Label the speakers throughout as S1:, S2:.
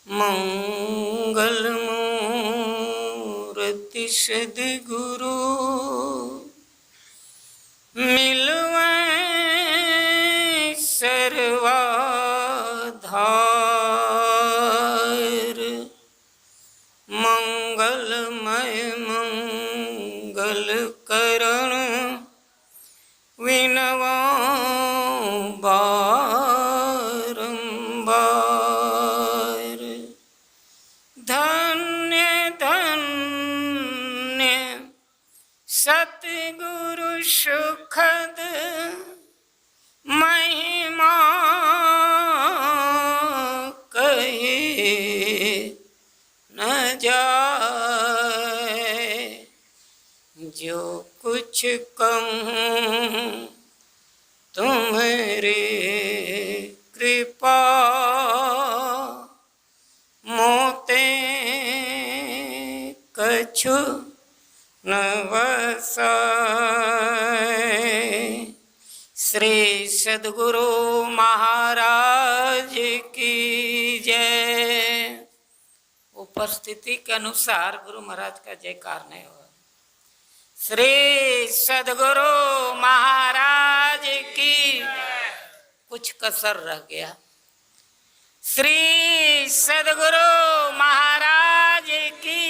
S1: मंगल मूर्ति सद्गुरु मिलवै सर्वाधार। मंगलमय मंगल करण विनवा बारंबार। धन्य धन्य सतगुरु सुखद महिमा कहे न जाए। जो कुछ कहूँ तुम्हारी कृपा मोते कछु न बसाए। श्री सद्गुरु महाराज की जय। उपस्थिति के अनुसार गुरु महाराज का जयकार नहीं हुआ। श्री सद्गुरु महाराज की। कुछ कसर रह गया। श्री सद्गुरु महाराज की।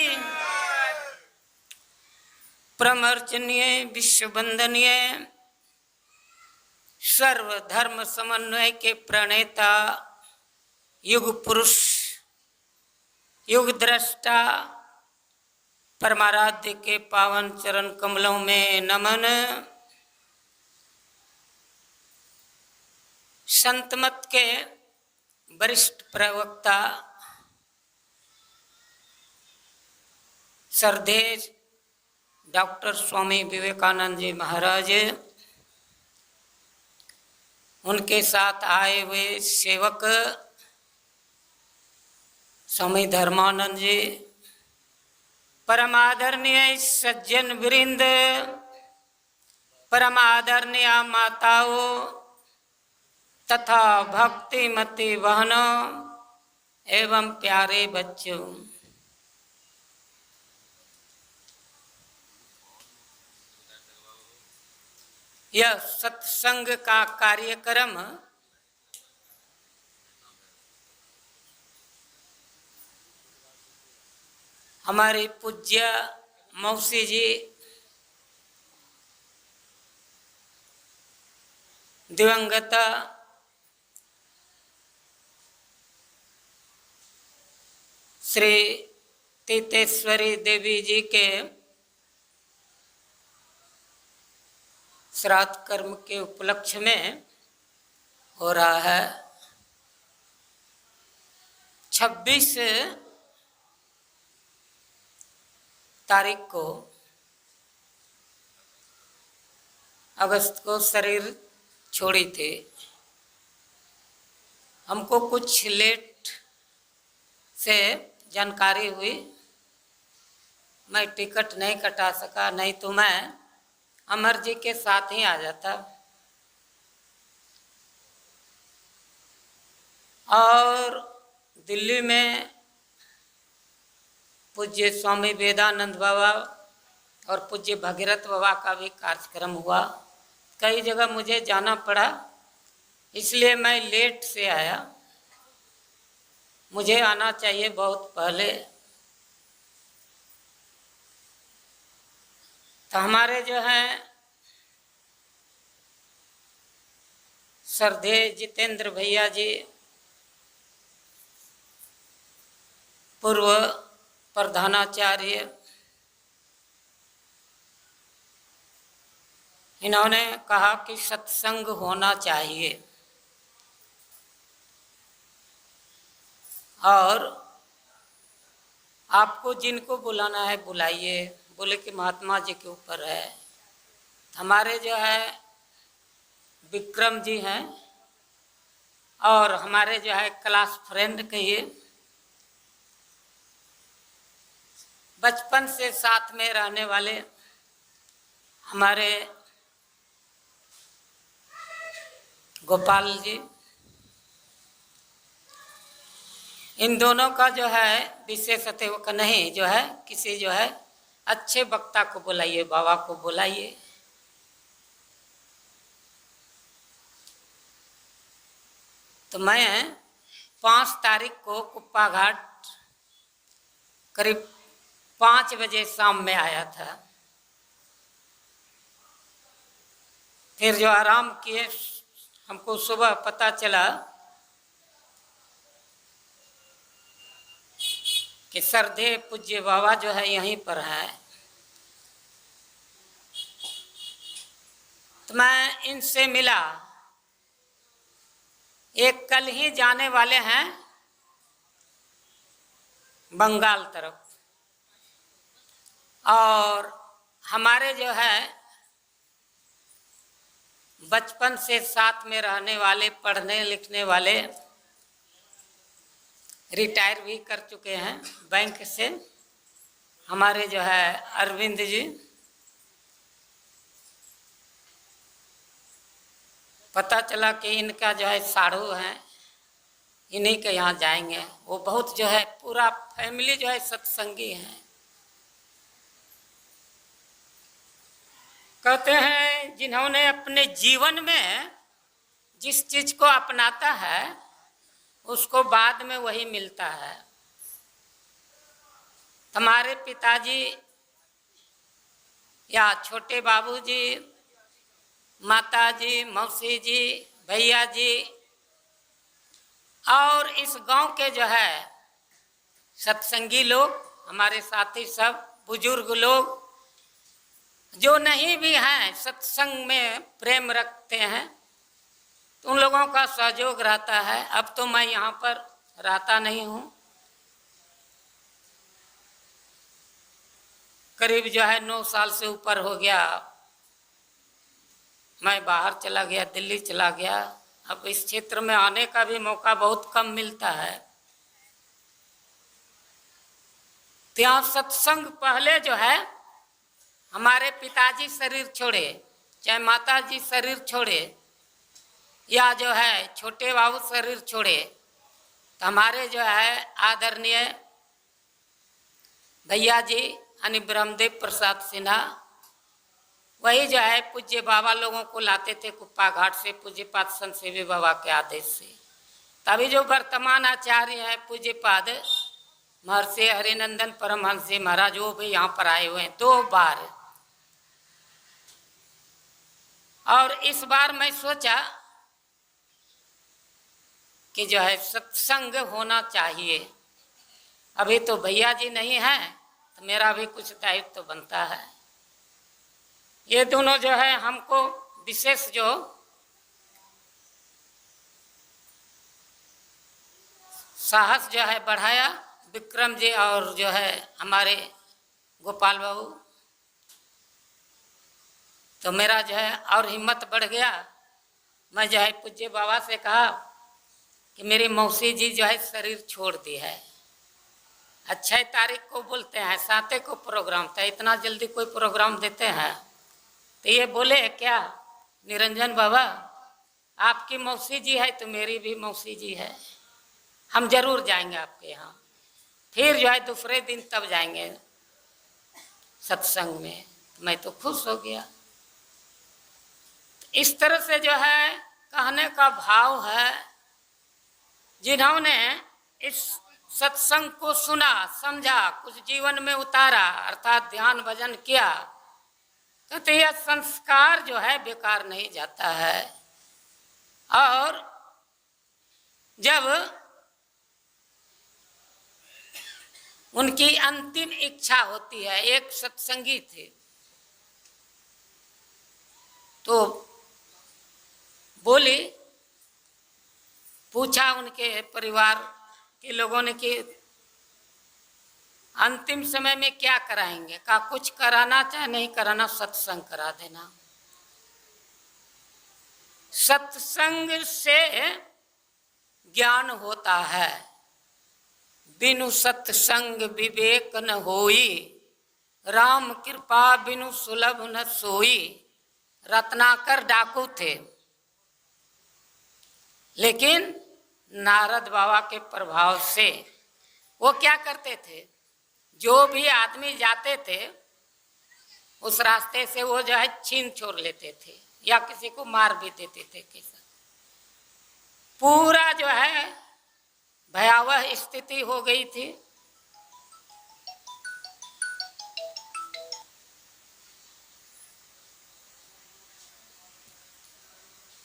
S1: परमर्चनीय विश्ववंदनीय सर्वधर्म समन्वय के प्रणेता युग पुरुष युग दृष्टा परमाराध्य के पावन चरण कमलों में नमन। संत मत के वरिष्ठ प्रवक्ता श्रद्धेय डॉक्टर स्वामी विवेकानंद जी महाराज, उनके साथ आए हुए सेवक स्वामी धर्मानंद जी, परम आदरणीय सज्जन वृंद, परम आदरणीय माताओं तथा भक्तिमती बहनों एवं प्यारे बच्चों, यह सत्संग का कार्यक्रम हमारे पूज्य मौसी जी दिवंगत श्री तीतेश्वरी देवी जी के श्राद्ध कर्म के उपलक्ष्य में हो रहा है। 26 तारीख को अगस्त को शरीर छोड़ी थी। हमको कुछ लेट से जानकारी हुई। मैं टिकट नहीं कटा सका, नहीं तो मैं अमर जी के साथ ही आ जाता। और दिल्ली में पूज्य स्वामी वेदानंद बाबा और पूज्य भगीरथ बाबा का भी कार्यक्रम हुआ। कई जगह मुझे जाना पड़ा, इसलिए मैं लेट से आया। मुझे आना चाहिए बहुत पहले। तो हमारे जो हैं श्रद्धेय जितेंद्र भैया जी, पूर्व प्रधानाचार्य, इन्होंने कहा कि सत्संग होना चाहिए और आपको जिनको बुलाना है बुलाइए। बोले कि महात्मा जी के ऊपर है। हमारे जो है विक्रम जी हैं और हमारे जो है क्लास फ्रेंड कहिए, बचपन से साथ में रहने वाले हमारे गोपाल जी, इन दोनों का जो है विशेषतः का नहीं, जो है किसी जो है अच्छे वक्ता को बुलाइए, बाबा को बुलाइए। तो मैं 5 तारीख को कुप्पा घाट करीब 5 बजे शाम में आया था। फिर जो आराम किए, हमको सुबह पता चला कि सरदे पूज्य बाबा जो है यहीं पर है। तो मैं इनसे मिला। एक कल ही जाने वाले हैं बंगाल तरफ, और हमारे जो है बचपन से साथ में रहने वाले, पढ़ने लिखने वाले, रिटायर भी कर चुके हैं बैंक से, हमारे जो है अरविंद जी, पता चला कि इनका जो है साढ़ू है, इन्हीं के यहाँ जाएंगे। वो बहुत जो है पूरा फैमिली जो है सत्संगी है। कहते हैं जिन्होंने अपने जीवन में जिस चीज को अपनाता है उसको बाद में वही मिलता है। हमारे पिताजी या छोटे बाबूजी, माताजी, मौसी जी, भैया जी और इस गांव के जो है सत्संगी लोग, हमारे साथी सब बुजुर्ग लोग जो नहीं भी हैं, सत्संग में प्रेम रखते हैं, तो उन लोगों का सहयोग रहता है। अब तो मैं यहाँ पर रहता नहीं हूँ, करीब जो है 9 साल से ऊपर हो गया मैं बाहर चला गया, दिल्ली चला गया। अब इस क्षेत्र में आने का भी मौका बहुत कम मिलता है। तो यहाँ सत्संग पहले जो है हमारे पिताजी शरीर छोड़े, चाहे माता जी शरीर छोड़े या जो है छोटे बाबू शरीर छोड़े, तो हमारे जो है आदरणीय भैया जी यानी ब्रह्मदेव प्रसाद सिन्हा, वही जो है पूज्य बाबा लोगों को लाते थे कुप्पा घाट से, पूज्यपाद संत सेवी बाबा के आदेश से। तभी जो वर्तमान आचार्य हैं पूज्यपाद महर्षि हरिनंदन परमहंस जी महाराज, वो भी यहाँ पर आए हुए हैं 2 बार। और इस बार मैं सोचा कि जो है सत्संग होना चाहिए। अभी तो भैया जी नहीं हैं, तो मेरा भी कुछ दायित्व तो बनता है। ये दोनों जो है हमको विशेष जो साहस जो है बढ़ाया, विक्रम जी और जो है हमारे गोपाल बाबू, तो मेरा जो है और हिम्मत बढ़ गया। मैं जो है पूज्य बाबा से कहा कि मेरी मौसी जी जो है शरीर छोड़ दी है। 6 तारीख को बोलते हैं, 7 को प्रोग्राम था, इतना जल्दी कोई प्रोग्राम देते हैं? तो ये बोले क्या निरंजन बाबा आपकी मौसी जी है तो मेरी भी मौसी जी है, हम जरूर जाएंगे आपके यहाँ। फिर जो है दूसरे दिन तब जाएंगे सत्संग में। मैं तो खुश हो गया। इस तरह से जो है कहने का भाव है, जिन्होंने इस सत्संग को सुना, समझा, कुछ जीवन में उतारा, अर्थात ध्यान भजन किया, तो यह संस्कार जो है बेकार नहीं जाता है। और जब उनकी अंतिम इच्छा होती है, एक सत्संगी थे तो बोली, पूछा उनके परिवार के लोगों ने कि अंतिम समय में क्या कराएंगे? कहा कुछ कराना चाहे नहीं कराना, सत्संग करा देना। सत्संग से ज्ञान होता है, बिनु सत्संग विवेक न होई, राम कृपा बिनु सुलभ न सोई। रत्नाकर डाकू थे, लेकिन नारद बाबा के प्रभाव से वो क्या करते थे, जो भी आदमी जाते थे उस रास्ते से वो जो है छीन छोड़ लेते थे या किसी को मार भी देते थे। किसा पूरा जो है भयावह स्थिति हो गई थी।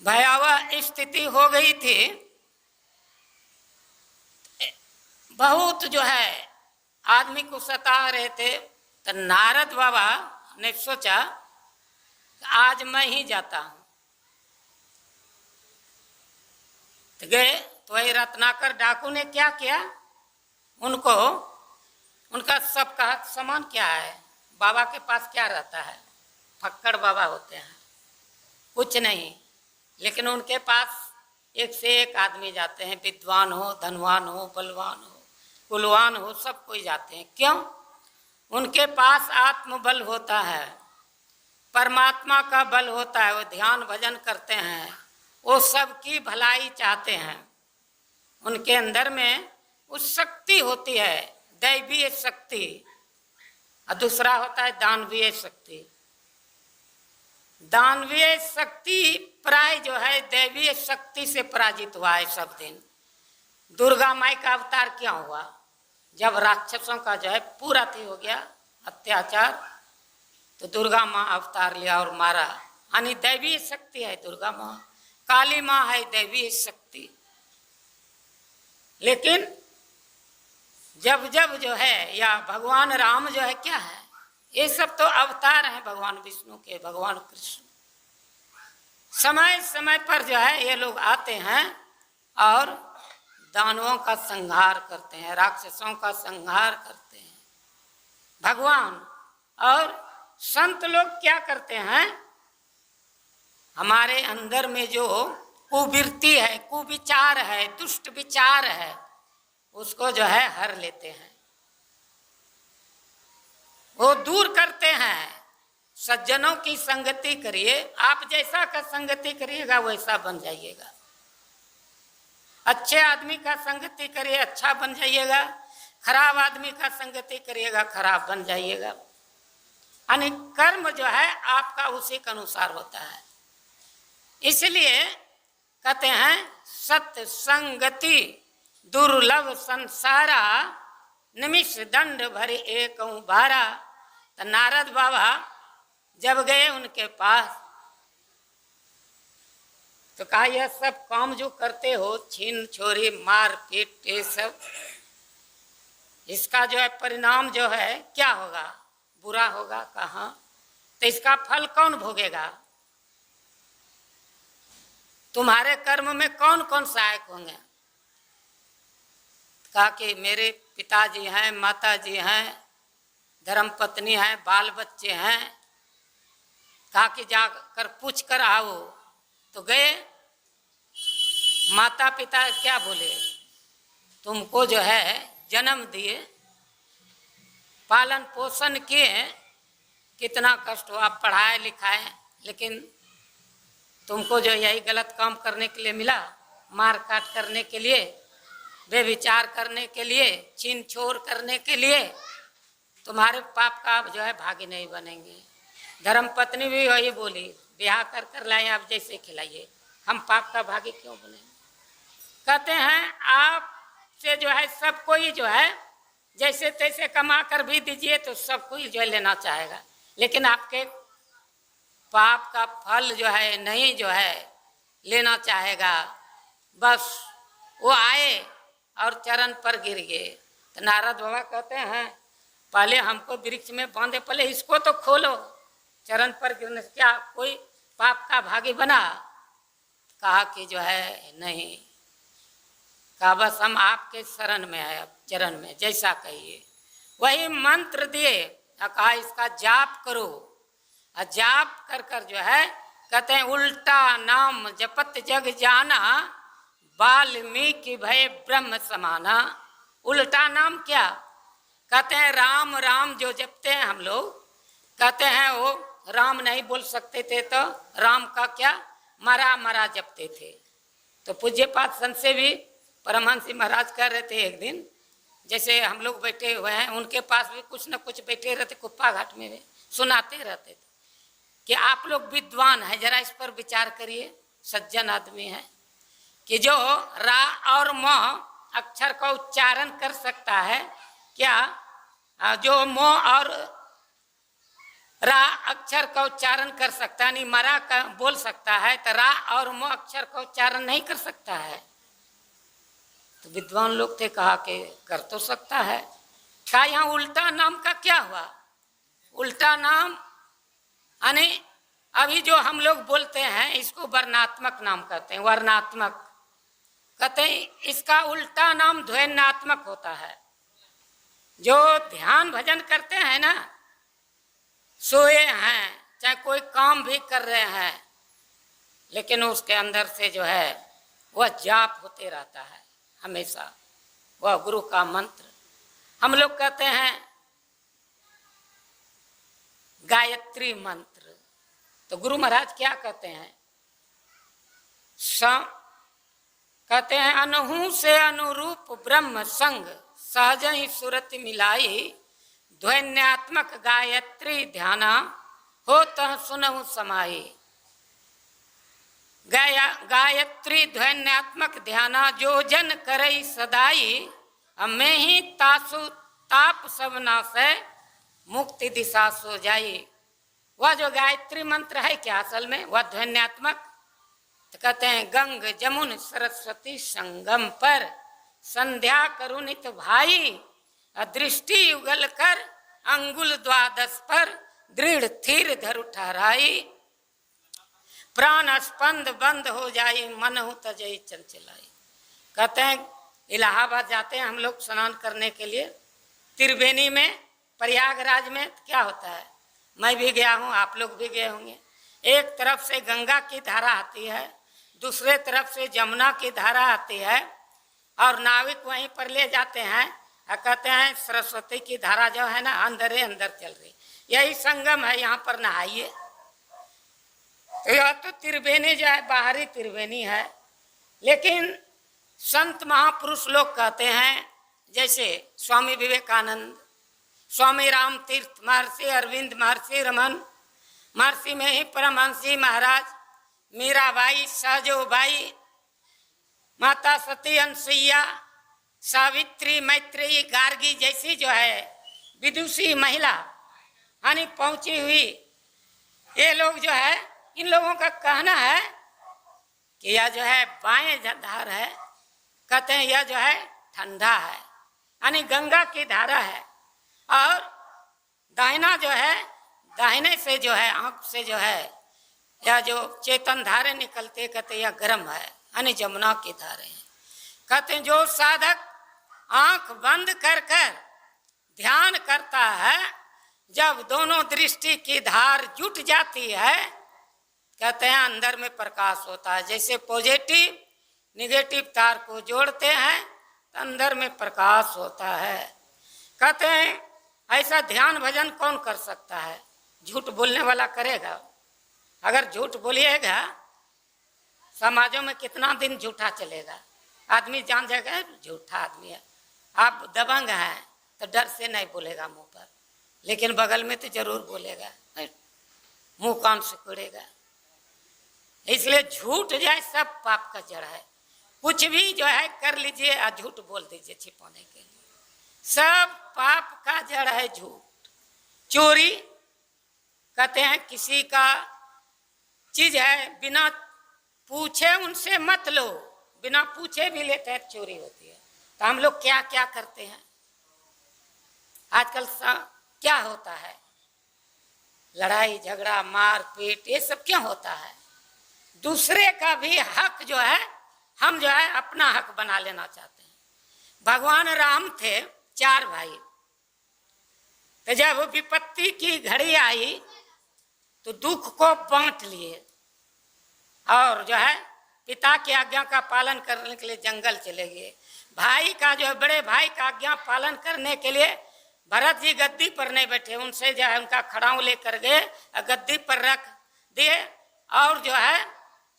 S1: भयावह स्थिति हो गई थी। बहुत जो है आदमी को सता रहे थे। तो नारद बाबा ने सोचा आज मैं ही जाता हूं। तो गए तो वही रत्नाकर डाकू ने क्या किया, उनको उनका सबका सामान क्या है, बाबा के पास क्या रहता है, फक्कड़ बाबा होते हैं, कुछ नहीं, लेकिन उनके पास एक से एक आदमी जाते हैं, विद्वान हो, धनवान हो, बलवान हो, कुलवान हो, सब कोई जाते हैं। क्यों? उनके पास आत्मबल होता है, परमात्मा का बल होता है, वो ध्यान भजन करते हैं, वो सबकी भलाई चाहते हैं। उनके अंदर में उस शक्ति होती है, दैवीय शक्ति, और दूसरा होता है दानवीय शक्ति। दानवीय शक्ति प्राय जो है दैवीय शक्ति से पराजित हुआ है सब दिन। दुर्गा माई का अवतार क्या हुआ, जब राक्षसों का जो है पूरा थी हो गया अत्याचार, तो दुर्गा माँ अवतार लिया और मारा, यानी दैवीय शक्ति है दुर्गा माँ। काली माँ है दैवीय शक्ति। लेकिन जब जब जो है, या भगवान राम जो है क्या है, ये सब तो अवतार हैं भगवान विष्णु के, भगवान कृष्ण। समय समय पर जो है ये लोग आते हैं और दानवों का संहार करते हैं, राक्षसों का संहार करते हैं भगवान। और संत लोग क्या करते हैं, हमारे अंदर में जो कुवृत्ति है, कुविचार है, दुष्ट विचार है, उसको जो है हर लेते हैं, वो दूर करते हैं। सज्जनों की संगति करिए, आप जैसा का संगति करिएगा वैसा बन जाइएगा। अच्छे आदमी का संगति करिए, अच्छा बन जाइएगा। खराब आदमी का संगति करिएगा, खराब बन जाइएगा। यानी कर्म जो है आपका उसी के अनुसार होता है। इसलिए कहते हैं सत्य संगति दुर्लभ संसारा, निमिष दंड भरे एक बारा। तो नारद बाबा जब गए उनके पास तो कहा यह सब काम जो करते हो, छीन छोरी मार पीट, ये सब, इसका जो है परिणाम जो है क्या होगा, बुरा होगा। कहाँ? तो इसका फल कौन भोगेगा? तुम्हारे कर्म में कौन कौन सहायक होंगे? कहा कि मेरे पिताजी हैं, माताजी हैं, धर्मपत्नी है, बाल बच्चे हैं। कहा कि जाकर पूछ कर आओ। तो गए, माता पिता क्या बोले, तुमको जो है जन्म दिए, पालन पोषण किए, कितना कष्ट हुआ, पढ़ाए लिखाए, लेकिन तुमको जो यही गलत काम करने के लिए मिला, मार काट करने के लिए, बेविचार करने के लिए, छीन छोड़ करने के लिए। तुम्हारे पाप का जो है भागी नहीं बनेंगे। धर्मपत्नी भी वही बोली, ब्याह कर लाए आप जैसे खिलाइए, हम पाप का भागी क्यों बनेंगे? कहते हैं आपसे जो है सब कोई जो है जैसे तैसे कमा कर भी दीजिए तो सब कोई जो है लेना चाहेगा, लेकिन आपके पाप का फल जो है नहीं जो है लेना चाहेगा। बस वो आए और चरण पर गिर गए। तो नारद बाबा कहते हैं पहले हमको वृक्ष में बांधे, पहले इसको तो खोलो। चरण पर गिरने से क्या कोई पाप का भागी बना? कहा कि जो है नहीं। कहा बस हम आपके शरण में है, अब चरण में जैसा कहिए वही मंत्र दिए। कहा इसका जाप करो, और जाप कर कर जो है कहते हैं उल्टा नाम जपत जग जाना, वाल्मीकि भय ब्रह्म समाना। उल्टा नाम क्या? कहते हैं राम राम जो जपते हैं हम लोग, कहते हैं वो राम नहीं बोल सकते थे तो राम का क्या मरा मरा जपते थे। तो पूज्य पाठ संत से भी परमहंस जी महाराज कह रहे थे एक दिन, जैसे हम लोग बैठे हुए हैं, उनके पास भी कुछ न कुछ बैठे रहते कुप्पा घाट में भी सुनाते रहते थे कि आप लोग विद्वान हैं, जरा इस पर विचार करिए, सज्जन आदमी है, कि जो रा और म अक्षर का उच्चारण कर सकता है क्या, जो म और रा अक्षर का उच्चारण कर सकता है, नहीं मरा का बोल सकता है, तो रा और म अक्षर का उच्चारण नहीं कर सकता है। तो विद्वान लोग थे, कहा कि कर तो सकता है। कहा यहाँ उल्टा नाम का क्या हुआ? उल्टा नाम यानी अभी जो हम लोग बोलते हैं इसको वर्णात्मक नाम कहते हैं, वर्णात्मक कहते हैं, इसका उल्टा नाम ध्वन्यात्मक होता है। जो ध्यान भजन करते हैं ना, सोए हैं चाहे कोई काम भी कर रहे हैं, लेकिन उसके अंदर से जो है वह जाप होते रहता है हमेशा, वह गुरु का मंत्र। हम लोग कहते हैं गायत्री मंत्र, तो गुरु महाराज क्या कहते हैं? कहते हैं अनहु से अनुरूप ब्रह्म संग सहज ही सुरत मिलाई, ध्वन्यात्मक गायत्री ध्याना हो तह सुनहु समाई। गायत्री ध्वन्यात्मक ध्याना जो जन करई सदाई, मैं ही तासु ताप सब नासे मुक्ति दिशा सो जाई। वह जो गायत्री मंत्र है क्या असल में वह ध्वन्यात्मक, तो कहते हैं गंग जमुन सरस्वती संगम पर संध्या करुणित भाई, दृष्टि युगल कर अंगुल द्वादश पर दृढ़ थीर धरु ठहराई, प्राण स्पंद बंद हो जाई मन हो तजई चंचलाई। कहते हैं इलाहाबाद जाते हैं हम लोग स्नान करने के लिए, त्रिवेणी में प्रयागराज में क्या होता है, मैं भी गया हूँ, आप लोग भी गए होंगे। एक तरफ से गंगा की धारा आती है, दूसरे तरफ से जमुना की धारा आती है, और नाविक वहीं पर ले जाते हैं और कहते हैं सरस्वती की धारा जो है ना अंदर अंदर चल रही, यही संगम है, यहाँ पर नहाइए। तो यह तो त्रिवेणी जो है बाहरी त्रिवेणी है, लेकिन संत महापुरुष लोग कहते हैं, जैसे स्वामी विवेकानंद, स्वामी राम तीर्थ, महर्षि अरविंद, महर्षि रमन, महर्षि में ही परमहंस जी महाराज, मीराबाई, सहजोबाई, माता सती अनसुईया, सावित्री, मैत्रेयी, गार्गी जैसी जो है विदुषी महिला यानी पहुंची हुई, ये लोग जो है, इन लोगों का कहना है कि यह जो है बाएं धार है, कहते हैं यह जो है ठंडा है यानी गंगा की धारा है, और दाहिना जो है, दाहिने से जो है आंख से जो है या जो चेतन धारे निकलते, कहते यह गर्म है यानी जमुना की धारे हैं। कहते हैं जो साधक आंख बंद कर कर ध्यान करता है, जब दोनों दृष्टि की धार जुट जाती है, कहते हैं अंदर में प्रकाश होता है। जैसे पॉजिटिव निगेटिव तार को जोड़ते हैं तो अंदर में प्रकाश होता है। कहते हैं ऐसा ध्यान भजन कौन कर सकता है? झूठ बोलने वाला करेगा। अगर झूठ बोलिएगा समाजों में कितना दिन झूठा चलेगा, आदमी जान जाएगा झूठा आदमी है। आप दबंग हैं तो डर से नहीं बोलेगा मुंह पर, लेकिन बगल में तो जरूर बोलेगा, मुंह कान सिकुड़ेगा। इसलिए झूठ जो है सब पाप का जड़ है। कुछ भी जो है कर लीजिए और झूठ बोल दीजिए छिपाने के लिए, सब पाप का जड़ है झूठ। चोरी कहते हैं किसी का चीज है बिना पूछे उनसे मत लो, बिना पूछे भी लेते हैं चोरी होती है। तो हम लोग क्या क्या करते हैं आजकल, क्या होता है? लड़ाई झगड़ा मार पीट ये सब क्यों होता है? दूसरे का भी हक जो है हम जो है अपना हक बना लेना चाहते हैं। भगवान राम थे 4 भाई, तो जब विपत्ति की घड़ी आई तो दुख को बांट लिए और जो है पिता की आज्ञा का पालन करने के लिए जंगल चले गए। भाई का जो है बड़े भाई का आज्ञा पालन करने के लिए भरत जी गद्दी पर नहीं बैठे, उनसे जो है उनका खड़ाऊ लेकर गए गद्दी पर रख दिए और जो है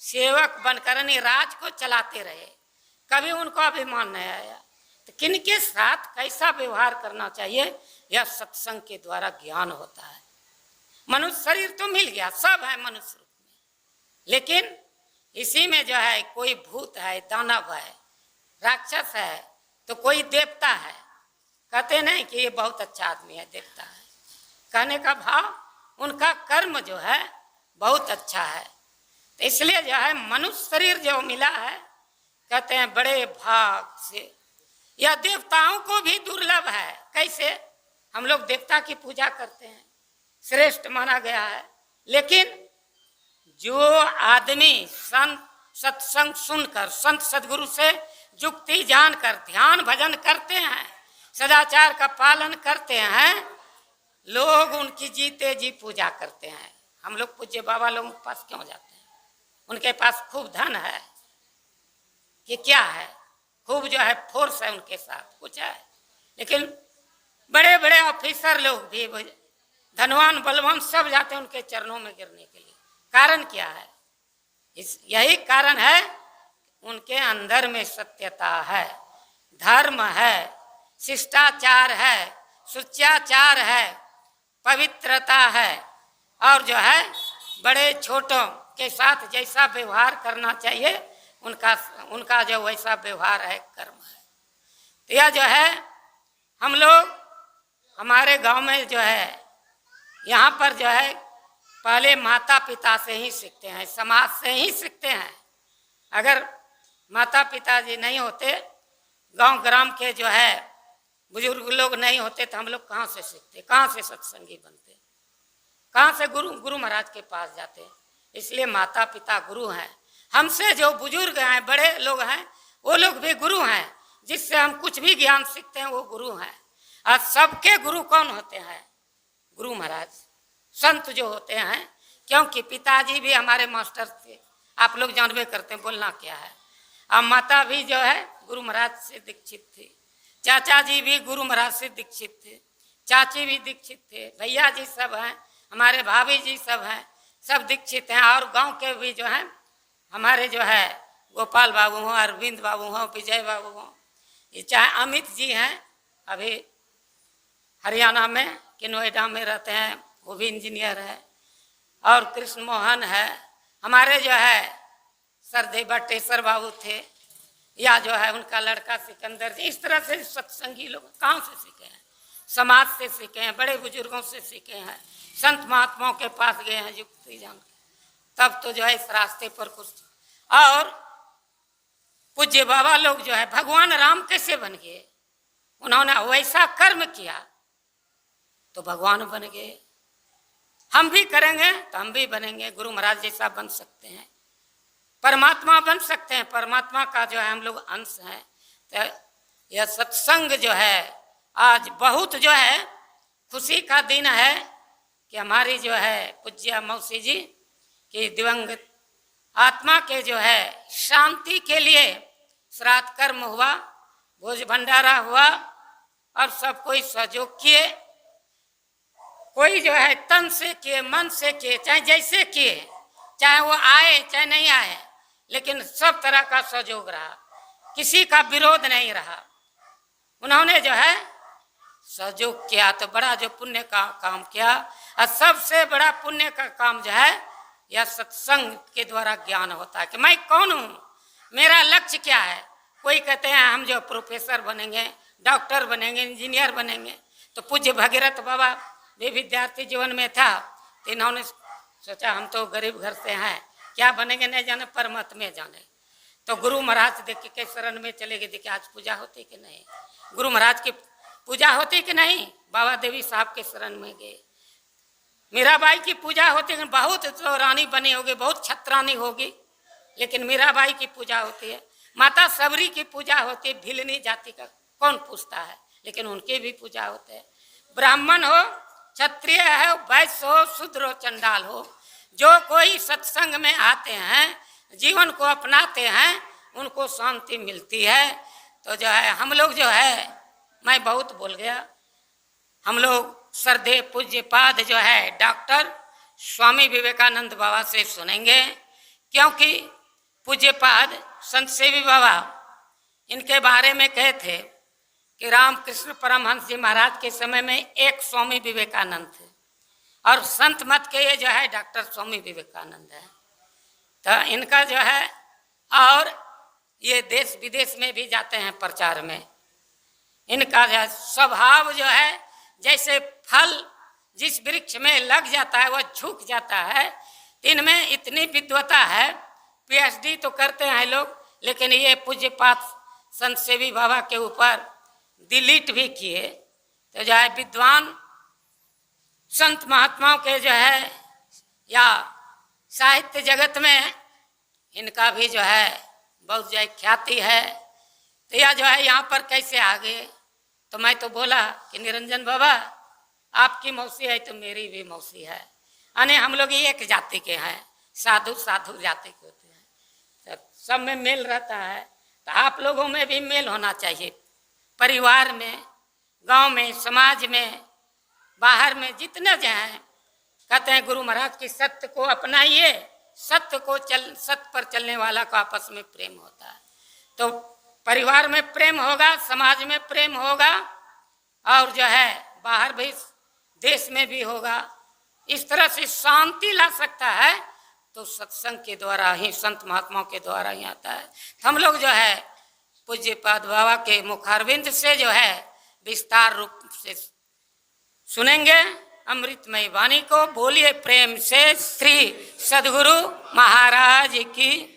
S1: सेवक बनकर राज को चलाते रहे। कभी उनको अभिमान नहीं आया। तो किनके साथ कैसा व्यवहार करना चाहिए, यह सत्संग के द्वारा ज्ञान होता है। मनुष्य शरीर तो मिल गया, सब है मनुष्य रूप में, लेकिन इसी में जो है कोई भूत है, दानव है, राक्षस है, तो कोई देवता है। कहते नहीं कि ये बहुत अच्छा आदमी है, देवता है, कहने का भाव उनका कर्म जो है बहुत अच्छा है। तो इसलिए जो है मनुष्य शरीर जो मिला है, कहते हैं बड़े भाग से। यह देवताओं को भी दुर्लभ है। कैसे? हम लोग देवता की पूजा करते हैं, श्रेष्ठ माना गया है, लेकिन जो आदमी संत सत्संग सुनकर, संत सदगुरु से जुक्ति जानकर ध्यान भजन करते हैं, सदाचार का पालन करते हैं, लोग उनकी जीते जी पूजा करते हैं। हम लोग पूज्य बाबा लोगों के पास क्यों जाते हैं? उनके पास खूब धन है कि क्या है, खूब जो है फोर्स है उनके साथ, कुछ है, लेकिन बड़े बड़े ऑफिसर लोग भी, धनवान बलवान सब जाते हैं उनके चरणों में गिरने के लिए। कारण क्या है? यही कारण है, उनके अंदर में सत्यता है, धर्म है, शिष्टाचार है, सुचाचार है, पवित्रता है, और जो है बड़े छोटों के साथ जैसा व्यवहार करना चाहिए उनका जो वैसा व्यवहार है, कर्म है। तो यह जो है हम लोग हमारे गांव में जो है, यहाँ पर जो है पहले माता पिता से ही सीखते हैं, समाज से ही सीखते हैं। अगर माता पिता जी नहीं होते, गांव ग्राम के जो है बुजुर्ग लोग नहीं होते, तो हम लोग कहाँ से सीखते, कहाँ से सत्संगी बनते, कहाँ से गुरु महाराज के पास जाते? इसलिए माता पिता गुरु हैं। हमसे जो बुजुर्ग हैं, बड़े लोग हैं, वो लोग भी गुरु हैं, जिससे हम कुछ भी ज्ञान सीखते हैं, वो गुरु हैं। और सबके गुरु कौन होते हैं? गुरु महाराज, संत जो होते हैं। क्योंकि पिताजी भी हमारे मास्टर थे, आप लोग जानबे करते हैं बोलना क्या है। अब माता भी जो है गुरु महाराज से दीक्षित थी, चाचा जी भी गुरु महाराज से दीक्षित थे, चाची भी दीक्षित थे, भैया जी सब हैं, हमारे भाभी जी सब हैं, सब दीक्षित हैं। और गांव के भी जो हैं हमारे जो है गोपाल बाबू हों, अरविंद बाबू हों, विजय बाबू हों, ये चाहे अमित जी हैं, अभी हरियाणा में कि नोएडा में रहते हैं, वो भी इंजीनियर है, और कृष्ण मोहन है, हमारे जो है सरदेव बटेश्वर बाबू थे, या जो है उनका लड़का सिकंदर जी। इस तरह से सत्संगी लोग कहाँ से सीखे हैं? समाज से सीखे हैं, बड़े बुजुर्गों से सीखे हैं, संत महात्माओं के पास गए हैं युक्ति जान के, तब तो जो है इस रास्ते पर कुछ। और पूज्य बाबा लोग जो है भगवान राम कैसे बन गए? उन्होंने वैसा कर्म किया तो भगवान बन गए। हम भी करेंगे तो हम भी बनेंगे, गुरु महाराज जैसा बन सकते हैं, परमात्मा बन सकते हैं, परमात्मा का जो है हम लोग अंश हैं। तो यह सत्संग जो है आज बहुत जो है खुशी का दिन है कि हमारी जो है पूज्य मौसी जी की दिवंगत आत्मा के जो है शांति के लिए श्राद्ध कर्म हुआ, भोज भंडारा हुआ, और सब कोई सहयोग किए। कोई जो है तन से किए, मन से किए, चाहे जैसे किए, चाहे वो आए चाहे नहीं आए, लेकिन सब तरह का सहयोग रहा, किसी का विरोध नहीं रहा। उन्होंने जो है सहयोग किया, तो बड़ा जो पुण्य का काम किया। और सबसे बड़ा पुण्य का काम जो है यह सत्संग के द्वारा ज्ञान होता है कि मैं कौन हूँ, मेरा लक्ष्य क्या है। कोई कहते हैं हम जो प्रोफेसर बनेंगे, डॉक्टर बनेंगे, इंजीनियर बनेंगे। तो पूज्य भगीरथ बाबा भी विद्यार्थी जीवन में था, तो इन्होंने सोचा हम तो गरीब घर से हैं, क्या बनेंगे नहीं जाने, पर मत में जाने। तो गुरु महाराज देख के शरण में चले गए, देखिए आज पूजा होती कि नहीं, गुरु महाराज की पूजा होती कि नहीं। बाबा देवी साहब के शरण में गए, मीराबाई की पूजा होती है, बहुत तो रानी बनी होगी, बहुत छत्रानी होगी, लेकिन मीराबाई की पूजा होती है। माता सबरी की पूजा होती है, भिलनी जाति का कौन पूछता है, लेकिन उनकी भी पूजा होते है। ब्राह्मण हो, क्षत्रिय है, वैश्य हो, शूद्र हो, चंडाल हो, जो कोई सत्संग में आते हैं, जीवन को अपनाते हैं, उनको शांति मिलती है। तो जो है हम लोग जो है, मैं बहुत बोल गया, हम लोग सरदेव पूज्य पाद जो है डॉक्टर स्वामी विवेकानंद बाबा से सुनेंगे, क्योंकि पूज्य पाद संत सेवी बाबा इनके बारे में कहे थे कि रामकृष्ण परमहंस जी महाराज के समय में एक स्वामी विवेकानंद थे और संत मत के ये जो है डॉक्टर स्वामी विवेकानंद है। तो इनका जो है, और ये देश विदेश में भी जाते हैं प्रचार में। इनका जो है स्वभाव जो है, जैसे फल जिस वृक्ष में लग जाता है वह झुक जाता है, इनमें इतनी विद्वता है। पीएचडी तो करते हैं लोग, लेकिन ये पूज्यपात संत सेवी बाबा के ऊपर डिलीट भी किए। तो जो है विद्वान संत महात्माओं के जो है या साहित्य जगत में इनका भी जो है बहुत जो है ख्याति है। तो यह जो है यहाँ पर कैसे आ गए, तो मैं तो बोला कि निरंजन बाबा आपकी मौसी है तो मेरी भी मौसी है, यानी हम लोग एक जाति के हैं, साधु साधु जाति के होते हैं, तो सब में मेल रहता है। तो आप लोगों में भी मेल होना चाहिए, परिवार में, गांव में, समाज में, बाहर में, जितने जो हैं। कहते हैं गुरु महाराज की सत्य को अपनाइए, सत्य पर चलने वाला को आपस में प्रेम होता है। तो परिवार में प्रेम होगा, समाज में प्रेम होगा, और जो है बाहर भी, देश में भी होगा। इस तरह से शांति ला सकता है तो सत्संग के द्वारा ही, संत महात्माओं के द्वारा ही आता है। हम लोग जो है पूज्यपाद बाबा के मुखारविंद से जो है विस्तार रूप से सुनेंगे अमृतमय वाणी को। बोलिए प्रेम से श्री सद्गुरु महाराज की।